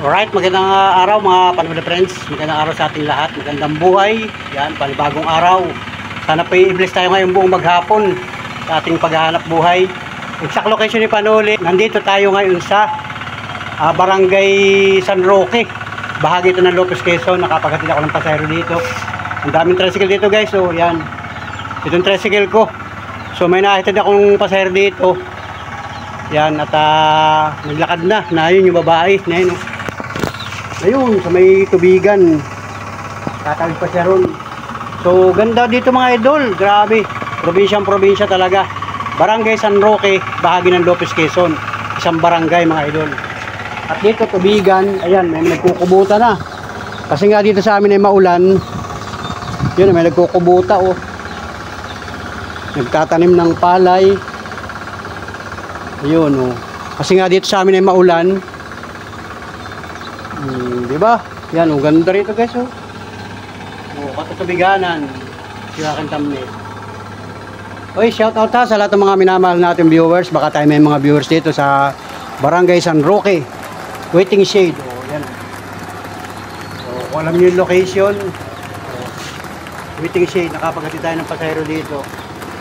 Alright, magandang araw mga Panola friends. Magandang araw sa ating lahat. Magandang buhay. Yan, panibagong araw. Sana po i-bless tayo ngayong buong maghapon sa ating paghahanap buhay. Exact location ni Panoli. Nandito tayo ngayon sa Barangay San Roque. Bahagi ito ng Lopez, Quezon. Nakapaghatid ako ng pasahero dito. Ang daming tricycle dito guys. So yan. Itong tricycle ko. So may nakitid akong pasahero dito. Yan at naglakad na yun yung babae na yun. Ayun, sa may tubigan. Tatawid pa siya ron. So, ganda dito mga idol. Grabe. Probinsyang-probinsya talaga. Barangay San Roque, bahagi ng Lopez, Quezon. Isang barangay mga idol. At dito, tubigan. Ayan, may nagkukubuta na. Kasi nga dito sa amin ay maulan. Yun, may nagkukubuta oh. Nagtatanim ng palay. Ayun oh. Kasi nga dito sa amin ay maulan. Diba? Yan, oh, ganda rito guys, oh. Oh, katutubiganan. Yung aking thumbnail. Oy, shout out ha sa lahat ng mga minamahal natin viewers. Baka tayo may mga viewers dito sa Barangay San Roque. Waiting Shade. Oh, yan. Oh, kung alam nyo yung location. Oh, Waiting Shade. Nakapaghatid tayo ng pasahero dito.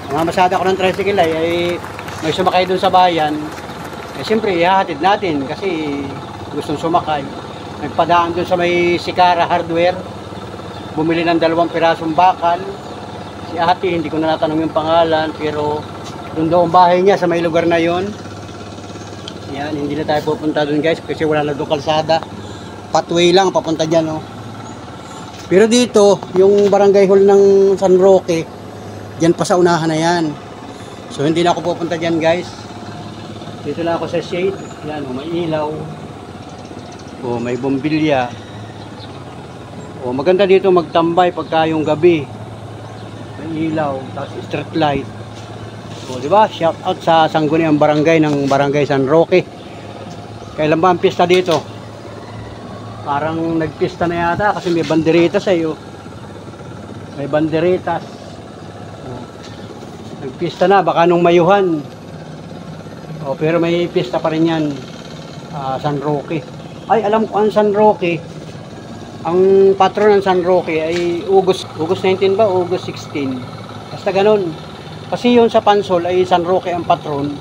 Mga masada ko ng tricycle ay may sumakay dun sa bayan. Eh, siyempre, ihahatid natin kasi gustong sumakay. Nagpadaan doon sa may Sikara Hardware. Bumili ng 2 pirasong bakal. Si ate, hindi ko na natanong yung pangalan. Pero doon daw ang bahay niya sa may lugar na yon. Yan, hindi na tayo pupunta doon guys. Kasi wala na doon kalsada. Pathway lang papunta dyan. Oh. Pero dito, yung barangay hall ng San Roque, dyan pa sa unahan na yan. So hindi na ako pupunta dyan guys. Dito na ako sa shade. Yan, oh, may ilaw. Oh, may bombilya. Oh, maganda dito magtambay pagka yung gabi. May ilaw, tapos street light. Oh, di ba? Shout out sa sangguniang barangay ng Barangay San Roque. Kailan ba ang pista dito? Parang nagpista na yata kasi may banderitas ay oh. May banderitas. Oh. Nagpista na baka nung mayuhan. Oh, pero may pista pa rin yan. San Roque. Ay, alam ko ang San Roque, ang patron ng San Roque ay August 19 ba? August 16. Basta ganun. Kasi yun sa Pansol ay San Roque ang patron.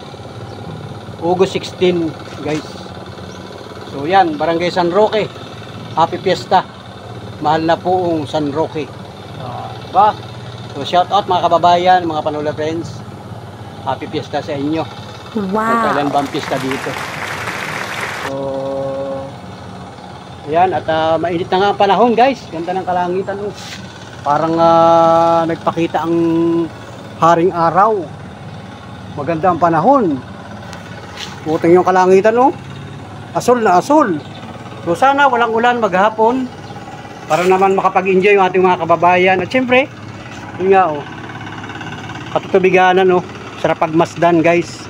August 16, guys. So yan, Barangay San Roque. Happy Fiesta. Mahal na poong San Roque. Diba? So shout out mga kababayan, mga Panola friends. Happy Fiesta sa inyo. Wow. Kailan ba ang pista dito? So ayan, at mainit na nga ang panahon guys. Ganda ng kalangitan oh. Parang nagpakita ang haring araw. Maganda ang panahon. Puting yung kalangitan oh. Asul na asul. So sana walang ulan maghapon para naman makapag-enjoy yung ating mga kababayan. At syempre, yun nga oh. Katutubiganan oh. Sarap pagmasdan guys.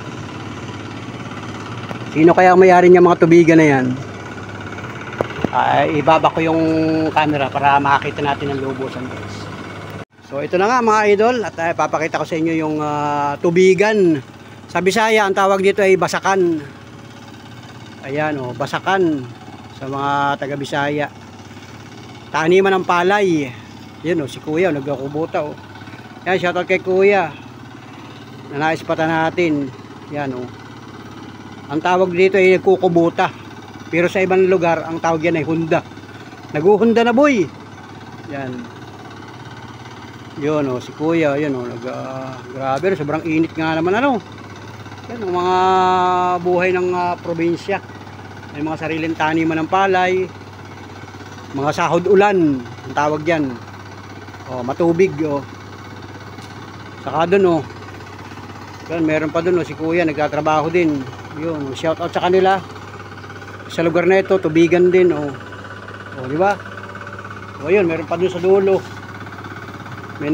Sino kaya ang may-ari ng mga tubigan na yan? Ibaba ko yung camera para makakita natin ang lubusan guys. So ito na nga mga idol at papakita ko sa inyo yung tubigan. Sa Bisaya ang tawag dito ay basakan. Ayan oh, basakan sa mga taga Bisaya. Taniman ng palay. Yan oh, si Kuya nagkukubuta oh. Yan, shoutout kay Kuya. Nanaispatan natin. Yan oh. Ang tawag dito ay nagkukubuta. Pero sa ibang lugar, ang tawag yan ay hunda. Naguhunda na boy. Yan. Yun o, si Kuya. Yan o, grabe. Sobrang init nga naman ano. Yan ang mga buhay ng probinsya. May mga sariling taniman ng palay. Mga sahod ulan. Ang tawag yan. O, matubig o. Saka dun o. Yan, meron pa dun o, si Kuya. Nagtatrabaho din. Yun, shout out sa kanila. Sa lugar na ito, tubigan din oh. Oh, di ba? Oh, yun, meron pa doon sa dulo. May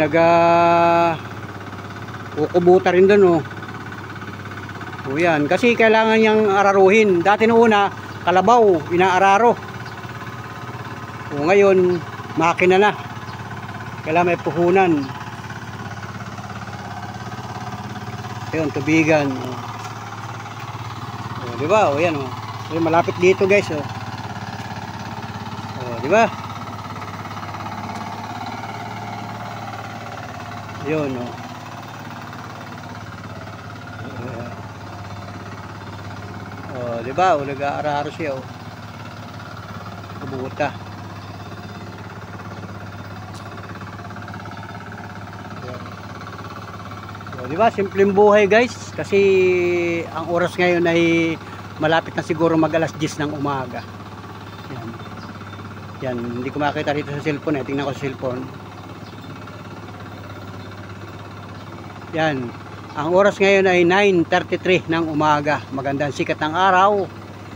kukubuta rin doon oh. Oh, yan, kasi kailangan niyang araruhin. Dati noong una, kalabaw, inaararo. Oh, ngayon, makina na. Kailangan may puhunan. Ayun, tubigan oh. Oh, di ba? Oh, yan oh. So, malapit dito guys oh. Di ba? Yun, oh. Oh, di ba? O, nag-aararo siya, oh. Kabuta. O, di ba? Simpleng buhay, guys. Kasi ang oras ngayon ay malapit na siguro mag alas 10 ng umaga. Yan. Yan, hindi ko makita dito sa cellphone, eh. Tingnan ko sa cellphone. Yan. Ang oras ngayon ay 9:33 ng umaga. Magandang sikat ng araw.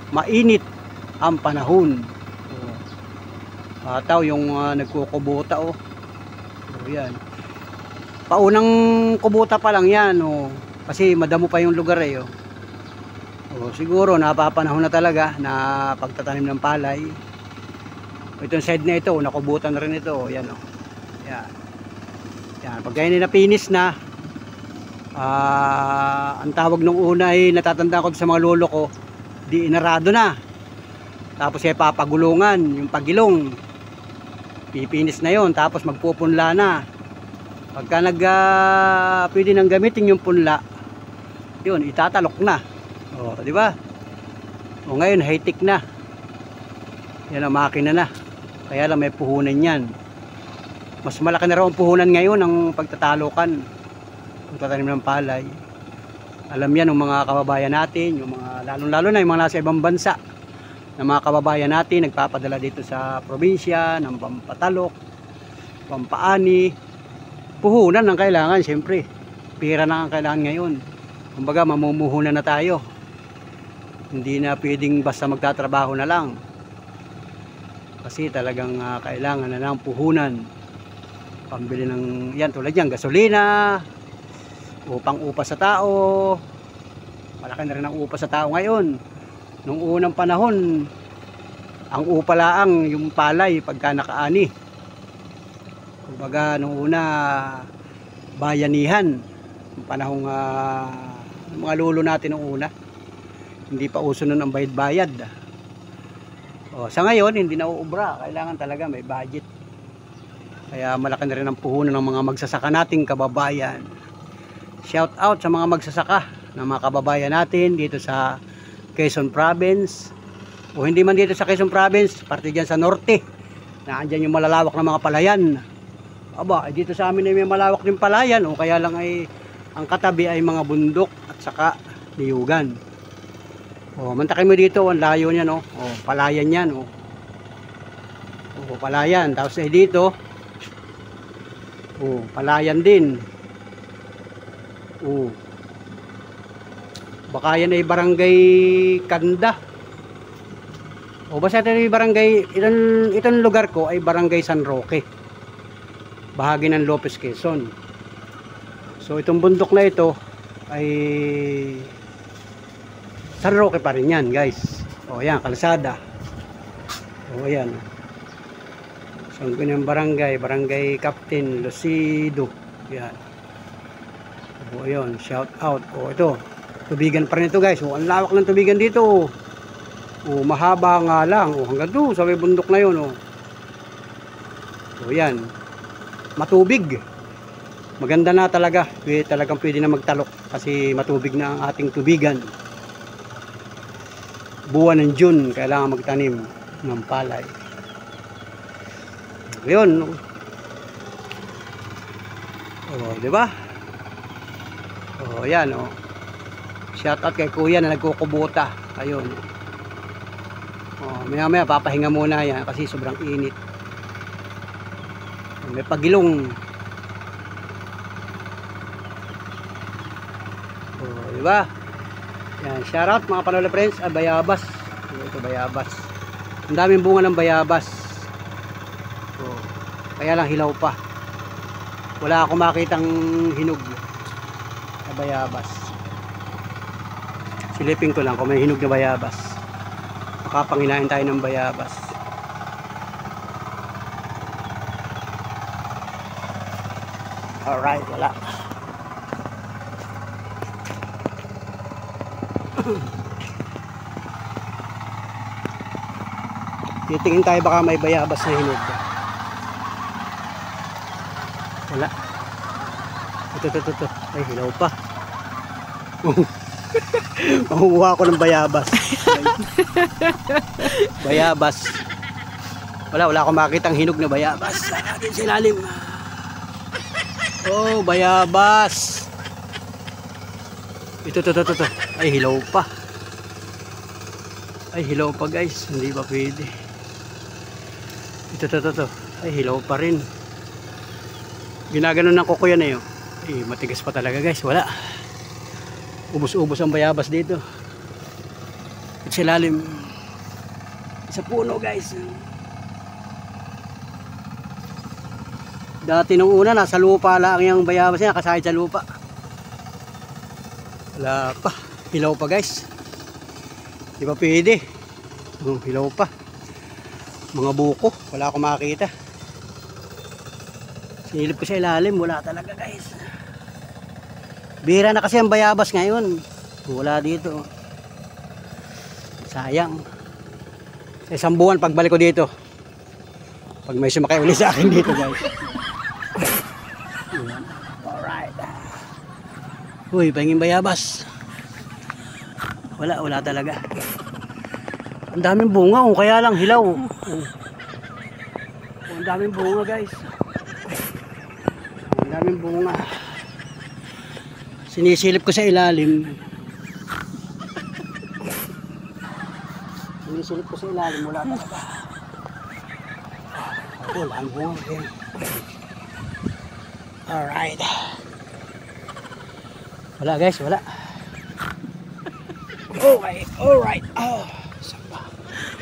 Mainit ang panahon. Ataw yung nagkukubuta, oh. Oh, yan. Paunang kubuta pa lang yan, oh. Kasi madamo pa yung lugar, eh, oh. Oh, siguro napapanahon na talaga na pagtatanim ng palay. Itong side na ito, nakubutan na rin ito, oh. Yan, oh. Yan. Yan, pag ganyan na finish na, ang tawag nung una ay natatanda ko sa mga lolo ko, di inarado na. Tapos ay papagulungan yung pagilong, pipinis na yon, tapos magpupunla na. Pagka pwede nang gamitin yung punla, yun, itatalok na. O, di ba? O, ngayon high-tech na, yan ang makina na, kaya lang may puhunan yan. Mas malaki na raw ang puhunan ngayon ng pagtatalokan, pagtatanim ng palay. Alam yan ng mga kababayan natin, yung mga lalo na yung mga nasa ibang bansa, ng mga kababayan natin nagpapadala dito sa probinsya ng pampatalok, pampaani. Puhunan ang kailangan, siyempre. Pira na ang kailangan ngayon. Kumbaga mamumuhunan na tayo. Hindi na pwedeng basta magtatrabaho na lang. Kasi talagang kailangan na ng puhunan. Pambili ng yan, tulad yan, gasolina, upang upa sa tao. Malaki na rin ang upa sa tao ngayon. Nung unang panahon, ang upa laang yung palay pagka nakaani. Kumbaga nung una, bayanihan. Yung panahong mga lolo natin nung una, hindi pa uso nun ang bayad-bayad. O, sa ngayon, hindi na uubra. Kailangan talaga may budget. Kaya malaki na rin ang puhunan ng mga magsasaka nating kababayan. Shout out sa mga magsasaka ng mga kababayan natin dito sa Quezon Province, o hindi man dito sa Quezon Province, parte dyan sa norte, na andyan yung malalawak na mga palayan. Aba, dito sa amin ay may malawak din palayan, o kaya lang ay ang katabi ay mga bundok at saka niyugan. O, mantakin mo dito, ang layo niya, no? O, palayan yan, o. O, palayan. Tapos ay dito, o, palayan din. O, baka yan ay barangay Kanda. O, basta ito ay barangay, itong lugar ko ay barangay San Roque, bahagi ng Lopez, Quezon. So itong bundok na ito ay San Roque pa rin yan, guys. O, yan, kalsada. O, yan. So yung barangay Captain Lucido. Yan. O, yun, shout out. O, ito, tubigan pa rin ito, guys. O, ang lawak ng tubigan dito. O, mahaba nga lang. O, hanggang doon sa may bundok na yun. O, yan. Matubig. Maganda na talaga. Talagang pwede na magtalok kasi matubig na ang ating tubigan. Buwan ng June, kailangan magtanim ng palay. Yun. O, di ba? O, yan, o. Shout out kay kuya na nagkukubuta. Ayun. O, maya papahinga muna yan kasi sobrang init. May pagilong. O, di ba? Yan, shout out mga Panola friends, bayabas. Ito bayabas. Ang daming bunga ng bayabas. O, kaya lang hilaw pa. Wala akong makitang hinog na bayabas. Silipin ko lang kung may hinog na bayabas. Makapanginain tayo ng bayabas. Alright, wala. Titingin tayo baka may bayabas na hinog. Wala. Ito. Ay, hilaw pa. Mahuha ako ng bayabas. Bayabas. Wala akong makitang hinog na bayabas. Atin sa ilalim. Oh, bayabas. Ito. Ay, hilaw pa. Ay, hilaw pa guys. Hindi ba pwede? Ito. Ay, hilaw pa rin. Ginaganon ng kuko yan eh. Eh, matigas pa talaga guys. Wala. Ubus-ubus ang bayabas dito. At sa ilalim. Sa puno guys. Dati nung una nasa lupa lang yung bayabas niya, nakasahid sa lupa. Wala pa. Hilaw pa guys. Di ba pwede? Hilaw pa. Mga buko. Wala akong makakita. Sinilip ko sa ilalim. Wala talaga guys. Bihira na kasi ang bayabas ngayon. Wala dito. Sayang. Sa isang buwan pagbalik ko dito. Pag may sumakay uli sa akin dito guys. Alright. Uy, pahingin bayabas. Wala talaga. Ang daming bunga, kaya lang hilaw. Ang daming bunga guys. Ang daming bunga. Sinisilip ko sa ilalim. Sinisilip ko sa ilalim, wala talaga. Wala ang bunga. Alright. Wala guys, wala. Okay, alright.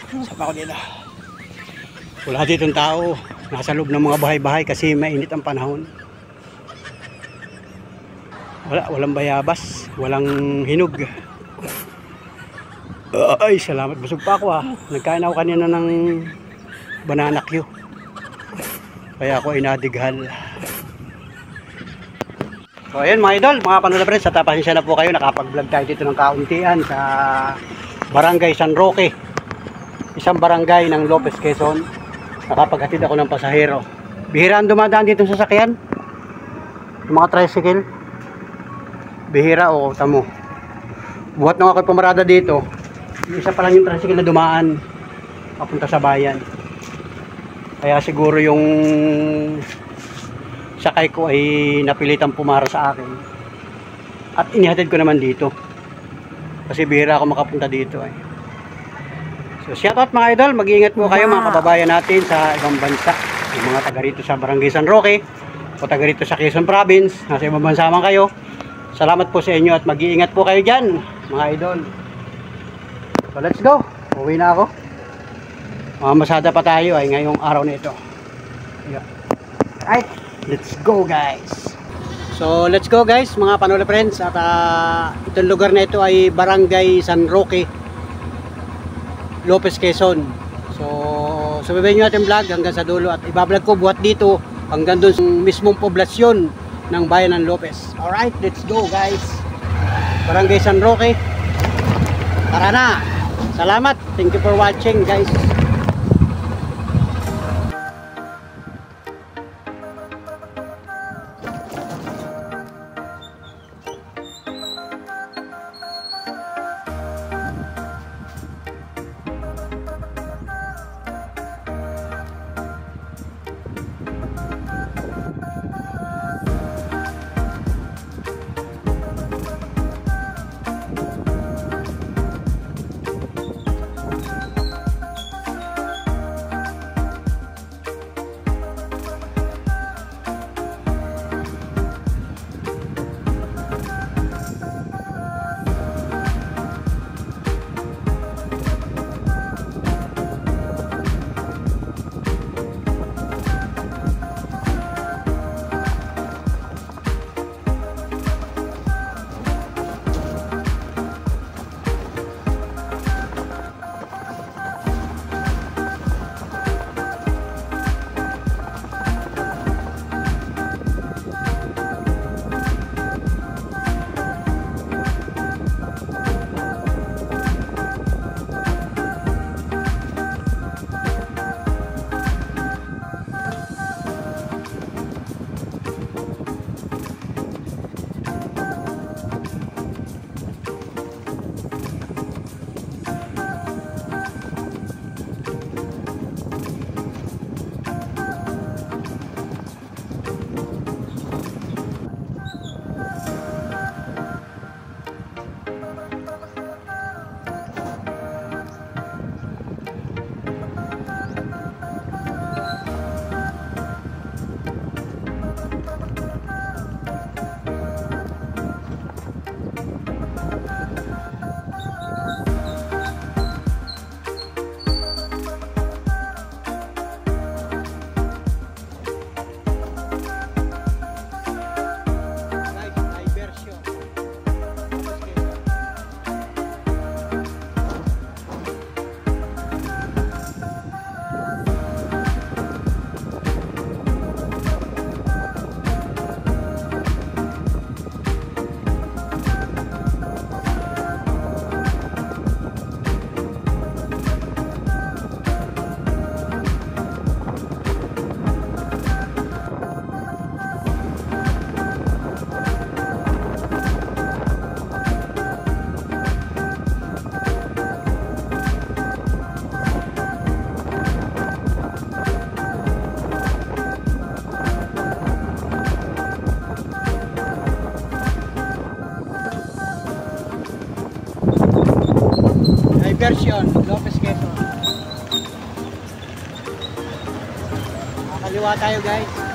Sapa ko dito. Wala ditong tao. Nasa loob ng mga bahay-bahay kasi mainit ang panahon. Walang bayabas. Walang hinog. Ay, salamat. Busog pa ako ha. Nagkain ako kanina ng banana Q. Kaya ako inadighal. So ayun mga idol, mga panulabres, sa pasensya na po kayo, nakapag-vlog tayo dito ng kauntian sa Barangay San Roque, isang barangay ng Lopez, Quezon. Nakapaghatid ako ng pasahero. Bihira ang dumadaan dito sa sasakyan, yung mga tricycle. Bihira o tamo. Buhat nung ako pumarada dito, isa pa lang yung tricycle na dumaan papunta sa bayan. Kaya siguro yung sakay ko ay napilitang pumara sa akin. At inihatid ko naman dito. Kasi bihira ako makapunta dito eh. So shoutout mga idol, mag-iingat po kayo mga kababayan natin sa ibang bansa. Yung mga taga rito sa Barangay San Roque o taga rito sa Quezon Province, nasa ibang bansa man kayo. Salamat po sa inyo at mag-iingat po kayo dyan mga idol. So let's go. Uwi na ako. Masada pa tayo ay ngayong araw na ito. Yeah. Right. Let's go guys. So let's go guys mga Panula friends. At itong lugar na ito ay Barangay San Roque, Lopez, Quezon. So subaybayin nyo natin vlog hanggang sa dulo. At ibablog ko buhat dito hanggang doon sa mismong poblasyon ng bayan ng Lopez. Alright, let's go guys. Barangay San Roque. Tara na. Salamat. Thank you for watching guys. Mission, Lopez Quezon. Kaliwa tayo guys.